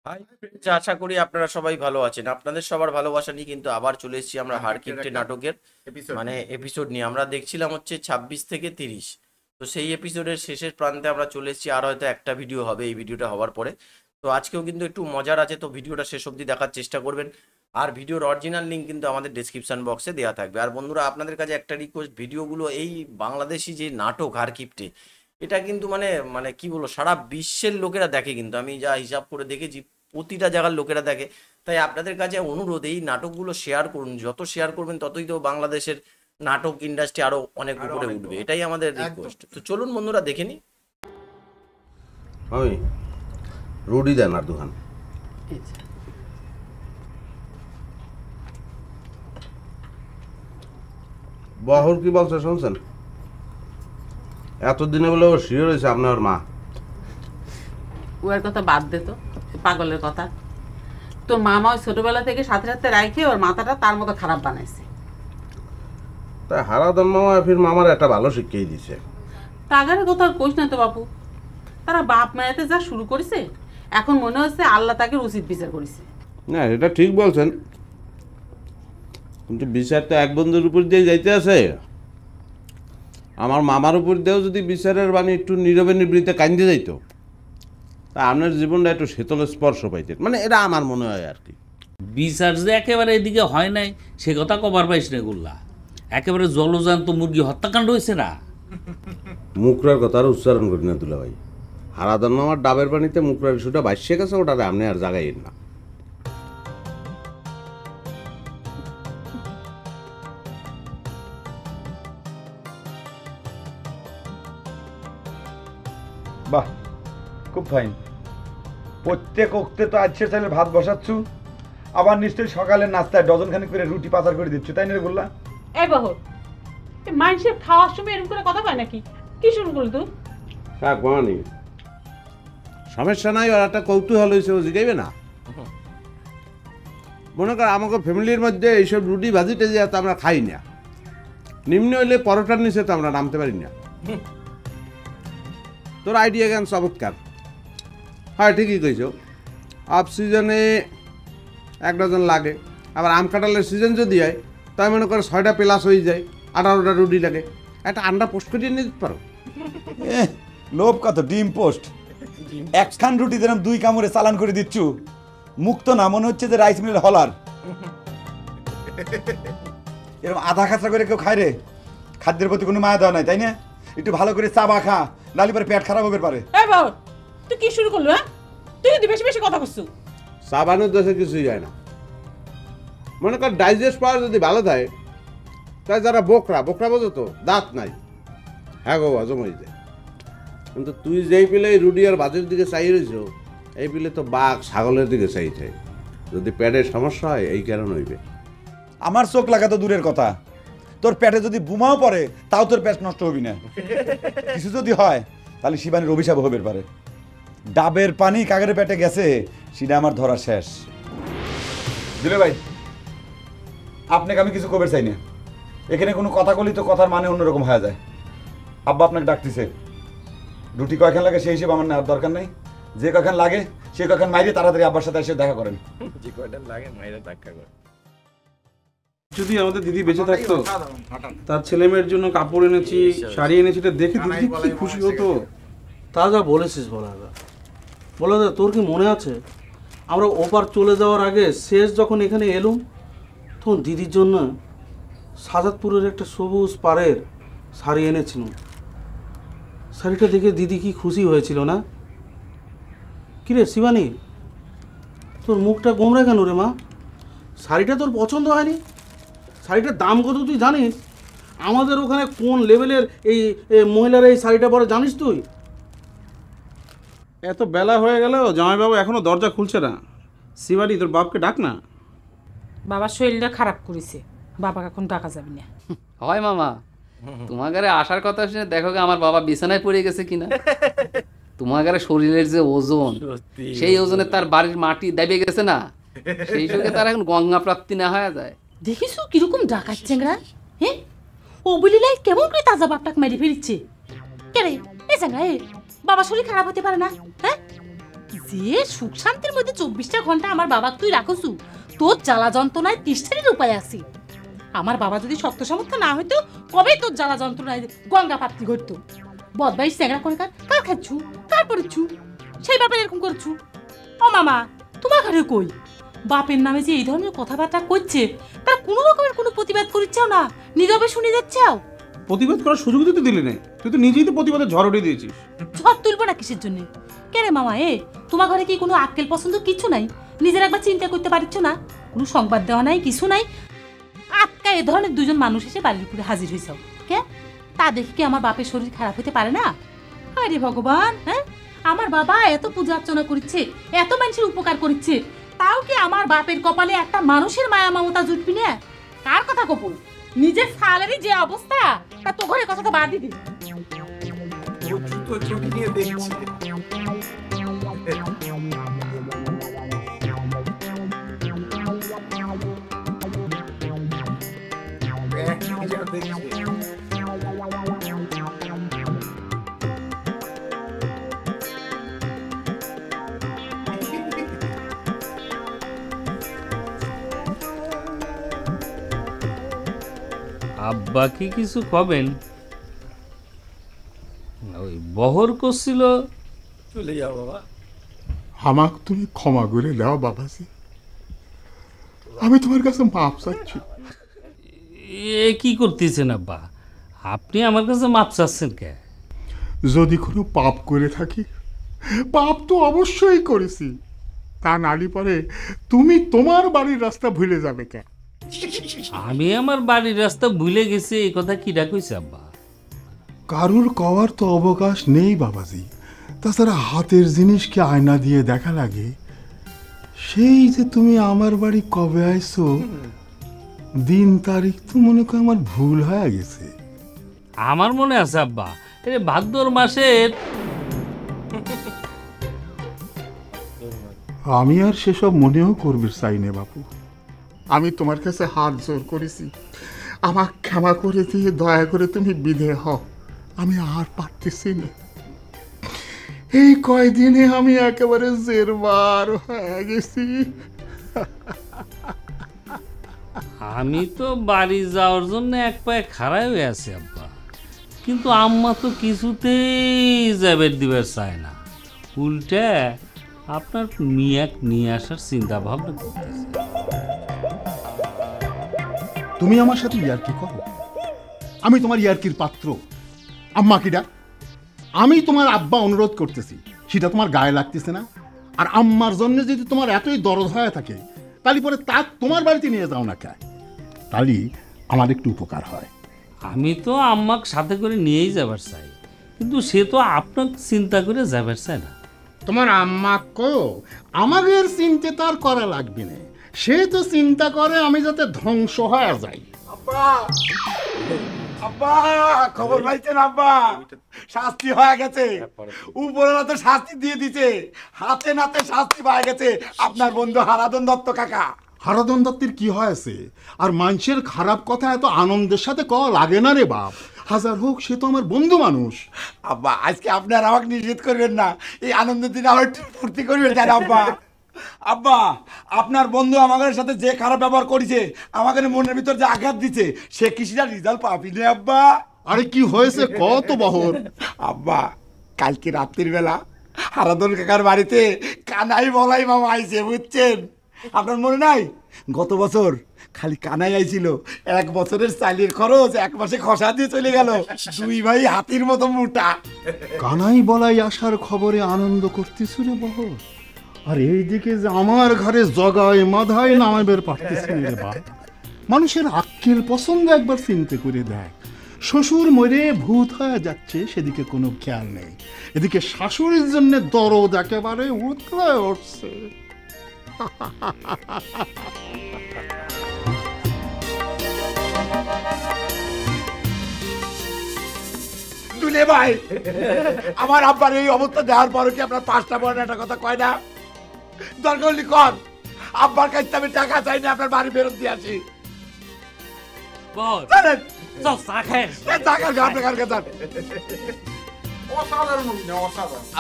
Hi friends, আশা করি আপনারা সবাই ভালো আছেন। আপনাদের সবার ভালোবাসা নিয়ে কিন্তু আবার চলে এসেছি আমরা হাড়কিপ্টে নাটকের এপিসোড নিয়ে। আমরা দেখছিলাম হচ্ছে 26 থেকে 30। তো সেই এপিসোডের শেষের প্রান্তে আমরা চলে এসেছি, আর হয়তো একটা ভিডিও হবে এই ভিডিওটা হওয়ার পরে। তো আজকেও কিন্তু একটু মজার আছে, তো ভিডিওটা শেষ অবধি দেখার চেষ্টা করবেন। আর ভিডিওর অরিজিনাল লিঙ্ক কিন্তু আমাদের ডেসক্রিপশন বক্সে দেওয়া থাকবে। আর বন্ধুরা, আপনাদের কাছে একটা রিকোয়েস্ট, ভিডিওগুলো এই বাংলাদেশি যে নাটক হাড়কিপ্টে, এটা কিন্তু মানে মানে কি বলবো, সারা বিশ্বের লোকেরা দেখে। কিন্তু আমি যা হিসাব করে দেখেছি, প্রতিটা জায়গার লোকেরা দেখে। তাই আপনাদের কাছে অনুরোধ, এই নাটকগুলো শেয়ার করুন। যত শেয়ার করবেন ততই তো বাংলাদেশের নাটক ইন্ডাস্ট্রি আরো অনেক উপরে উঠবে। এটাই আমাদের রিকোয়েস্ট। তো চলুন বন্ধুরা, দেখে নিই। ওই রুডি দেন আর দুখান। বাহুর কি বলছে শুনছেন? এতদিনে বলে ও শিওর হয়েছে আপনার মা। ওর কথা বাদ দে তো, পাগলের কথা। তোর মামা ওই ছোটবেলা থেকে সাথে সাথে রাখে ওর মাথাটা তার মতো খারাপ বানাইছে। তাই হারাধন মামা ফির মামার একটা ভালো শিক্ষাই দিছে। টাকার কথা আর কইস না তো বাপু। তারা বাপ মায়াতে যা শুরু করেছে, এখন মনে হচ্ছে আল্লাহ তাকে উচিত বিচার করেছে। না, এটা ঠিক বলছেন, কিন্তু বিচার তো এক বন্ধুর উপর দিয়ে যাইতে আছে। আমার মামার উপর দিয়েও যদি বিচারের বাণী একটু নীরবে নিবৃত্তে কান্দে যাইতো, তা আপনার জীবনটা একটু শীতল স্পর্শ পাইতেন। মানে এটা আমার মনে হয় আর কি। বিচার যে একেবারে এদিকে হয় নাই সে কথা কবার পাইস না গুল্লা। একেবারে জলজান্ত মুরগি হত্যাকাণ্ড হয়েছে না। মুখরার কথা আর উচ্চারণ করি না দুলা ভাই। হারাধন মামার ডাবের পানিতে মুখরার ইস্যুটা বাসিয়ে গেছে, ওটাতে আপনি আর জাগাইন না। বাহ, খুব ফাইন। প্রত্যেক ওক্তে তো আজকে চাইলে ভাত বসাচ্ছু, আবার নিশ্চয়ই সকালের নাস্তায় ডজন খানিক করে রুটি পাচার করে দিচ্ছ, তাই না রে বললা? এই বহর, মানুষের খাওয়ার সময় এরকম করে কথা কয় নাকি? কি শুরু করলি তুই? থাক মানি, সমস্যা নাই। আর একটা কৌতূহল হয়েছে, ও জিগাইবে না। মনে কর আমাকে ফ্যামিলির মধ্যে এইসব রুটি ভাজি টেজি তো আমরা খাই না। নিম্ন হইলে পরোটার নিচে তো আমরা নামতে পারি না। তোর আইডিয়া জ্ঞান চমৎকার। হ্যাঁ, ঠিকই কইছ। অফ সিজনে 1 ডজন লাগে, আবার আম কাঁঠালের সিজন যদি হয় তাই মনে করে 6টা প্লাস হয়ে যায়, 18টা রুটি লাগে। একটা আন্ডা পোস্ট করিয়ে নিতে পারো। লোভ কত, ডিম পোস্ট। একখান রুটি যেরকম 2 কামড়ে চালান করে দিচ্ছু, মুখ তো না মনে হচ্ছে যে রাইস মিলের হলার। এরকম আধা খাঁচা করে কেউ খায় রে? খাদ্যের প্রতি কোনো মায়া দেওয়া নাই, তাই না? একটু ভালো করে চাবা খা, নালি পরে পেট খারাপ হবে পারে। এই বহর, তুই কি শুরু করলি? হ্যাঁ, তুই যদি বেশি বেশি কথা বলছিস। সাবানের দেশে কিছুই যায় না। মনে কর ডাইজেস্ট পাওয়ার যদি ভালো থাকে, তাই যারা বোকরা বোঝো তো, দাঁত নাই, হ্যাঁ গো হজম হয়ে যায়। কিন্তু তুই যেই পিলে এই রুডি আর ভাতের দিকে চাই রয়েছ, এই পিলে তো বাঘ ছাগলের দিকে চাইছে। যদি পেটের সমস্যা হয় এই কারণ হইবে। আমার চোখ লাগা তো দূরের কথা, তোর পেটে যদি বুমাও পড়ে তাও তোর পেট নষ্ট হবি না। কিছু যদি হয় তাহলে শিবানীর অভিশাপ হবে পারে। ডাবের পানি কাগের পেটে গেছে, সেটা আমার ধরা শেষ। দিলে ভাই, আপনাকে আমি কিছু কবে চাই না। এখানে কোনো কথা বলি তো কথার মানে অন্যরকম হয়ে যায়। আব্বা আপনাকে ডাকতেছে, রুটি কয়খান লাগে সেই হিসেবে আমার নেওয়ার দরকার নেই। যে কয়খান লাগে সে কয়খান মাইরে তাড়াতাড়ি আব্বার সাথে এসে দেখা করেন। যে কয়টা লাগে মাইরা ধাক্কা করে। যদি আমাদের দিদি বেঁচে থাকতো, তার ছেলে মেয়ের জন্য কাপড় এনেছি, শাড়ি এনেছি, এটা দেখে দিদি কি খুশি হতো। তা যা বলেছিস বলাদা। বলাদা, তোর কি মনে আছে আমরা ওপার চলে যাওয়ার আগে শেষ যখন এখানে এলুম, তখন দিদির জন্য সাজাদপুরের একটা সবুজ পাড়ের শাড়ি এনেছিলাম। শাড়িটা দেখে দিদি কি খুশি হয়েছিল না? কিরে শিবানী, তোর মুখটা গোমরা কেন রে মা? শাড়িটা তোর পছন্দ হয়নি? শাড়িটার দাম কত তুই জানিস? আমাদের ওখানে কোন লেভেলের এই মহিলারা এই শাড়িটা পরে জানিস তুই? এত বেলা হয়ে গেল, জামাইবাবু এখনো দরজা খুলছে না। শিবানী, তোর বাপকে ডাক না। বাবার শরীরটা খারাপ করেছে, বাবাকে এখন ডাকা যাবে না। হয় মামা, তোমার ঘরে আসার কথা শুনে দেখো আমার বাবা বিছানায় পড়ে গেছে কিনা। তোমার ঘরে শরীরের যে ওজন, সেই ওজনে তার বাড়ির মাটি দাবে গেছে না, সেই সঙ্গে তার এখন গঙ্গা প্রাপ্তি না হয়ে যায়। দেখিস কিরকম ডাকাচ্ছে হ্যাঁ, ও বলিলাই কেমন করে তাজা বাপটাকে মেরে ফেলছে। কে রে এ জাঙ্গা, বাবার শরীর খারাপ হতে পারে না? হ্যাঁ, যে সুখ শান্তির মধ্যে 24টা ঘন্টা আমার বাবাকে তুই রাখছু, তোর জ্বালা যন্ত্রণায় তিষ্ঠারের উপায় আছে। আমার বাবা যদি শক্ত সামর্থ্য না হইতো কবে তোর জ্বালা যন্ত্রণায় গঙ্গা পাত্রী ঘটতো। বদমাইশ চ্যাংড়া করে কার খাচ্ছু, কার পড়েছু, সেই বাপের এরকম করছু। ও মামা, তোমার ঘরে কই বাপের নামে যে এই ধরনের কথাবার্তা করছে, তার কোনো রকমের কোনো প্রতিবাদ করিচ্ছাও না, নীরবে শুনে যাচ্ছাও? প্রতিবাদ করার সুযোগ তো দিলি না, তুই তো নিজেই তো প্রতিবাদের ঝড় উঠিয়ে দিয়েছিস। ঝড় তুলবো না কিসের জন্য? কে রে মামা, তোমার ঘরে কি কোনো আক্কেল পছন্দ কিছু নাই? নিজের একবার চিন্তা করতে পারছ না? কোনো সংবাদ দেওয়া নাই, কিছু নাই। আটকা এ ধরনের দুজন মানুষ এসে বাড়ির উপরে হাজির হয়েছ, কে তা দেখি কি আমার বাপের শরীর খারাপ হতে পারে না? আরে ভগবান, হ্যাঁ, আমার বাবা এত পূজা অর্চনা করছে, এত মানুষের উপকার করছে, তাও কি আমার বাপের কপালে একটা মানুষের মায়া মমতা জুটবি না? কার কথা কপু, নিজের সালেরই যে অবস্থা, তা তো ঘরের কথা তো বাদ দিবি। আব্বা কি কিছু কবেন? ওই বহর করছিল। চলে যাও বাবা। আমাকে তুমি ক্ষমা করে দাও বাবাজি, আমি তোমার কাছে মাপ চাচ্ছি। এ কি করতেছেন আব্বা? আপনি আমার কাছে মাপ চাচ্ছেন কে? যদি কোনো পাপ করে থাকি, পাপ তো অবশ্যই করেছি, তা নালি পরে তুমি তোমার বাড়ির রাস্তা ভুলে যাবে কে? আমি আমার বাড়ির রাস্তা ভুলে গেছি, এই কথা কিরা কইছে আব্বা? কারুর কওয়ার তো অবকাশ নেই বাবাজি। তাছাড়া হাতের জিনিসকে আয়না দিয়ে দেখা লাগে। সেই যে তুমি আমার বাড়ি কবে আইছো, দিন তারিখ তো মনে করো আমার ভুল হয়ে গেছে। আমার মনে আছে আব্বা, এই ভাদ্র মাসের। আমি আর সেসব মনেও করবে চাই নে বাপু। আমি তোমার কাছে হাত জোর করেছি, আমাকে ক্ষমা করে দিয়ে দয়া করে তুমি বিদেয় হও। আমি আর পারতেছি না। এই কয়দিনে আমি একেবারে জেরবার হয়ে গেছি। আমি তো বাড়ি যাওয়ার জন্য এক পায়ে খাড়াই হয়ে আছি আব্বা, কিন্তু আম্মা তো কিছুতেই যাবের দিবার চায় না। উল্টে আপনার মিয়াক নিয়ে আসার চিন্তা ভাবনা করতেছে। তুমি আমার সাথে ইয়ার্কি করো? আমি তোমার ইয়ার্কির পাত্র? আম্মা কিডা? আমি তোমার আব্বা অনুরোধ করতেছি, সেটা তোমার গায়ে লাগতেছে না? আর আম্মার জন্য যদি তোমার এতই দরদ হয়ে থাকে, তাহলে পরে তা তোমার বাড়িতে নিয়ে যাও না কে, তাহলে আমার একটু উপকার হয়। আমি তো আম্মাক সাথে করে নিয়েই যাবার চাই, কিন্তু সে তো আপনার চিন্তা করে যাবার চায় না। তোমার আম্মা কো আমাদের চিন্তা তার করা লাগবে না, সে তো চিন্তা করে আমি যাতে ধ্বংস হয়ে যাই। আব্বা, আব্বা, খবর পাইছেন আব্বা? শাস্তি হয়ে গেছে, উপরওয়ালা তো শাস্তি দিয়ে দিছে, হাতে নাতে শাস্তি পাওয়া গেছে আপনার বন্ধু হারাধন দত্ত কাকা। হারাধন দত্তের কি হয়েছে? আর মানুষের খারাপ কথা এত আনন্দের সাথে কওয়া লাগে না রে বাপ। হাজার হোক সে তো আমার বন্ধু মানুষ। আব্বা, আজকে আপনার আমাকে নিষেধ করবেন না, এই আনন্দের দিনে আমার একটু ফুর্তি করবেন তাই আব্বা। আব্বা, আপনার বন্ধু আমাদের সাথে যে খারাপ ব্যবহার করেছে, আমাদের মনের ভিতর যে আঘাত দিচ্ছে, সে কিছুটা রেজাল্ট পাবি না আব্বা। আরে কি হয়েছে কত বহর? আব্বা, কালকে রাত্রির বেলা হারাধন কাকার বাড়িতে কানাই বলাই মামা আইছে, বুঝছেন? আপনার মনে নাই? গত বছর খালি কানাই আইছিল, 1 বছরের চালের খরচ 1 মাসে খসা দিয়ে চলে গেল। 2 ভাই হাতির মতো মোটা। কানাই বলাই আসার খবরে আনন্দ করতেছি রে বহর, আর এইদিকে যে আমার ঘরে জগায় মাধায় নামাইবার পারতেছি রে বাপ। মানুষের আক্কেল পছন্দ একবার চিন্তা করে দেখ। শ্বশুর মরে ভূত হয়ে যাচ্ছে, সেদিকে কোনো খেয়াল নেই, এদিকে শাশুড়ির জন্য দরদ একেবারে উতলে উঠছে। দুলে ভাই, আমার আব্বার এই অবস্থা দেওয়ার পরে কি আপনার 5টা বড় একটা কথা কয় না? দরকার হলে কন, আব্বার কাছে আমি টাকা চাই না, আপনার বাড়ি ফেরত দিয়ে আসি।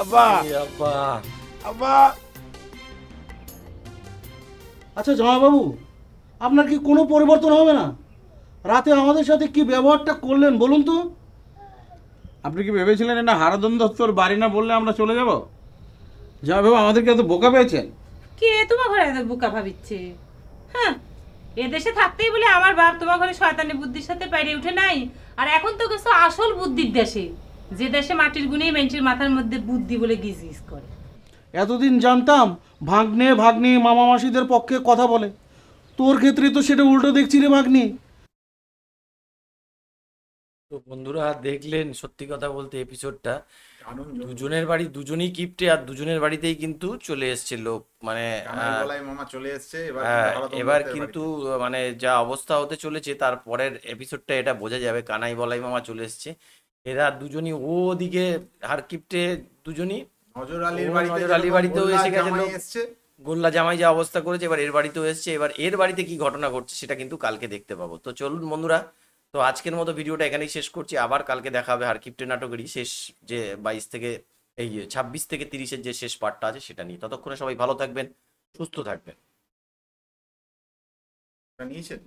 আব্বা, আব্বা, আব্বা, আচ্ছা জামাইবাবু, আপনার কি কোনো পরিবর্তন হবে না? রাতে আমাদের সাথে কি ব্যবহারটা করলেন বলুন তো? আপনি কি ভেবেছিলেন এটা হারাধন দত্তর বাড়ি না বললে আমরা চলে যাব? যা ভেবে আমাদেরকে এত বোকা পেয়েছেন? কে তোমার ঘরে এত বোকা ভাবিচ্ছে? হ্যাঁ, এদেশে থাকতেই বলে আমার বাপ তোমার ঘরে শয়তানি বুদ্ধির সাথে পেরে উঠে নাই। আর এখন তো গেছো আসল বুদ্ধির দেশে, যে দেশে মাটির গুণেই মেন্টের মাথার মধ্যে বুদ্ধি বলে গিজ গিজ করে। এতদিন জানতাম ভাগ্নে ভাগ্নি মামা মাসিদের পক্ষে কথা বলে, তোর ক্ষেত্রে তো সেটা উল্টো দেখছি রে ভাগ্নি। তো বন্ধুরা দেখলেন, সত্যি কথা বলতে এপিসোডটা দুজনের বাড়ি দুজনেই কিপ্টে, আর দুজনের বাড়িতেই কিন্তু চলে এসছে লোক, মানে মামা চলে এসছে এবার কিন্তু মানে যা অবস্থা হতে চলেছে তারপরের এপিসোডটা এটা বোঝা যাবে। কানাই বলাই মামা চলে এসছে, এরা দুজনই ওদিকে হারকিপ্টে দুজনই নজর আলীর বাড়িতেও এসে গেছে, গোল্লা জামাই যা অবস্থা করেছে এবার এর বাড়িতেও এসছে। এবার এর বাড়িতে কি ঘটনা ঘটছে সেটা কিন্তু কালকে দেখতে পাবো। তো চলুন বন্ধুরা, তো আজকের মতো ভিডিওটা এখানেই শেষ করছি। আবার কালকে দেখা হবে হারকিপ্টে নাটকেরই শেষ, যে 22 থেকে 26 থেকে 30-এর যে শেষ পার্টটা আছে সেটা নিয়ে। ততক্ষণে সবাই ভালো থাকবেন, সুস্থ থাকবেন। নিয়েছেন